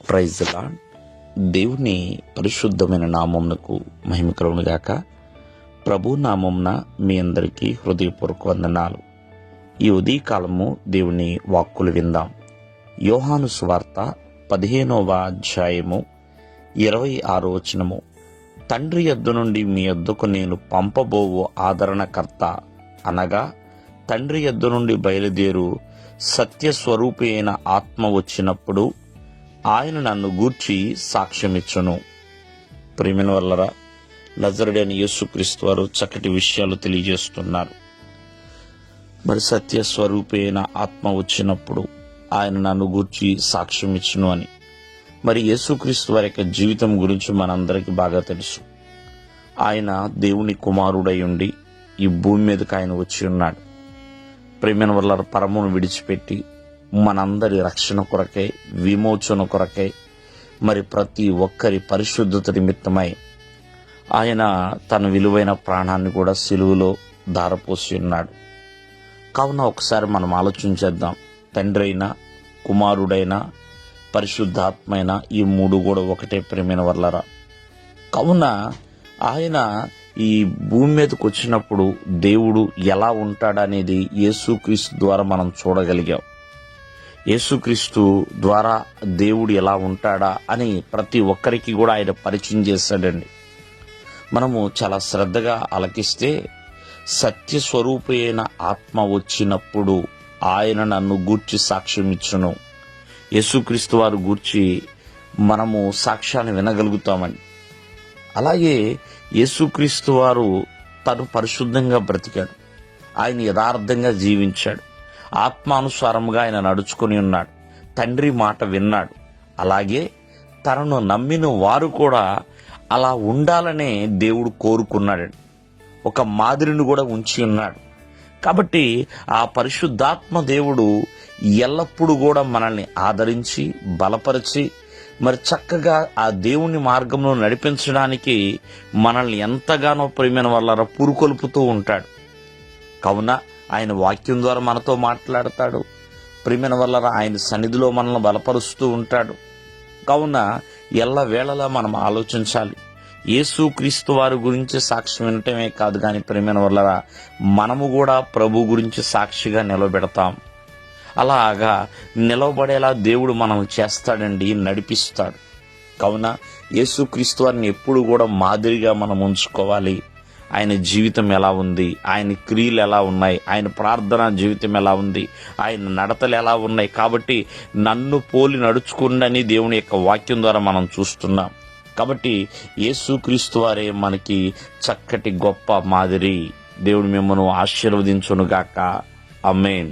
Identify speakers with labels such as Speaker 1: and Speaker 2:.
Speaker 1: Praise the lord. దేవుని పరిశుద్ధమైన నామమునకు మహిమ కలుగునుగాక. ప్రభు నామమున మీ అందరికీ హృదయపూర్వక వందనాలు. ఈ ఉదయకాలము దేవుని వాక్కులు విందాం. యోహాను సువార్త 15వ అధ్యాయము 26వ వచనము. తండ్రి యొద్ద నుండి మీ యొద్దకు నేను పంపబోవు ఆదరణకర్త అనగా తండ్రి యొద్ద నుండి బయలుదేరు సత్యస్వరూపి అయిన ఆత్మ వచ్చినప్పుడు ఆయన నన్ను గూర్చి సాక్ష్యమిచ్చును. ప్రియమైన వల్లరా, నజరుడైన యేసుక్రీస్తు వారు చక్కటి విషయాలు తెలియజేస్తున్నారు. మరి సత్యస్వరూపి అయిన ఆత్మ వచ్చినప్పుడు ఆయన నన్ను గూర్చి సాక్ష్యమిచ్చును అని. మరి యేసుక్రీస్తు వారి యొక్క జీవితం గురించి మనందరికీ బాగా తెలుసు. ఆయన దేవుని కుమారుడై ఉండి ఈ భూమి మీదకి ఆయన వచ్చి ఉన్నాడు. ప్రియమైన వల్ల పరమును విడిచిపెట్టి మనందరి రక్షణ కొరకై, విమోచన కొరకై, మరి ప్రతి ఒక్కరి పరిశుద్ధత నిమిత్తమై ఆయన తన విలువైన ప్రాణాన్ని కూడా సిలువలో ధారపోసి ఉన్నాడు. కావున ఒకసారి మనం ఆలోచించేద్దాం. తండ్రి అయినా, కుమారుడైనా, పరిశుద్ధాత్మైన ఈ మూడు కూడా ఒకటే. ప్రియమైన వల్లరా, కావున ఆయన ఈ భూమి మీదకి వచ్చినప్పుడు దేవుడు ఎలా ఉంటాడనేది యేసుక్రీస్తు ద్వారా మనం చూడగలిగాం. యేసుక్రీస్తు ద్వారా దేవుడు ఎలా ఉంటాడా అని ప్రతి ఒక్కరికి కూడా ఆయన పరిచయం చేశాడండి. మనము చాలా శ్రద్ధగా ఆలకిస్తే, సత్యస్వరూపి అయిన ఆత్మ వచ్చినప్పుడు ఆయన నన్ను గూర్చి సాక్ష్యం ఇచ్చును. యేసుక్రీస్తు వారు గూర్చి మనము సాక్ష్యాన్ని వినగలుగుతామని. అలాగే యేసుక్రీస్తు వారు తను పరిశుద్ధంగా బ్రతికాడు. ఆయన యథార్థంగా జీవించాడు. ఆత్మానుసారంగా ఆయన నడుచుకొని ఉన్నాడు. తండ్రి మాట విన్నాడు. అలాగే తనను నమ్మిన వారు కూడా అలా ఉండాలనే దేవుడు కోరుకున్నాడు. ఒక మాదిరిని కూడా ఉంచి ఉన్నాడు. కాబట్టి ఆ పరిశుద్ధాత్మ దేవుడు ఎల్లప్పుడూ కూడా మనల్ని ఆదరించి, బలపరిచి, మరి చక్కగా ఆ దేవుని మార్గంలో నడిపించడానికి మనల్ని ఎంతగానో ప్రియమైన వల్ల పురుకొల్పుతూ ఉంటాడు. కావున ఆయన వాక్యం ద్వారా మనతో మాట్లాడతాడు. ప్రియమైన వల్ల ఆయన సన్నిధిలో మనల్ని బలపరుస్తూ ఉంటాడు. కావున ఎల్ల వేళలా మనం ఆలోచించాలి. యేసుక్రీస్తు వారి గురించి సాక్ష్యం వినటమే కాదు, కానీ ప్రియమైన వల్ల మనము కూడా ప్రభు గురించి సాక్షిగా నిలబెడతాం. అలాగా నిలవబడేలా దేవుడు మనం చేస్తాడండి, నడిపిస్తాడు. కావున యేసుక్రీస్తు వారిని ఎప్పుడు కూడా మాదిరిగా మనం ఉంచుకోవాలి. ఆయన జీవితం ఎలా ఉంది, ఆయన క్రియలు ఎలా ఉన్నాయి, ఆయన ప్రార్థనా జీవితం ఎలా ఉంది, ఆయన నడతలు ఎలా ఉన్నాయి. కాబట్టి నన్ను పోలి నడుచుకుండని దేవుని యొక్క వాక్యం ద్వారా మనం చూస్తున్నాం. కాబట్టి యేసుక్రీస్తు వారే మనకి చక్కటి గొప్ప మాదిరి. దేవుడు మిమ్మల్ని ఆశీర్వదించునుగాక. ఆమేన్.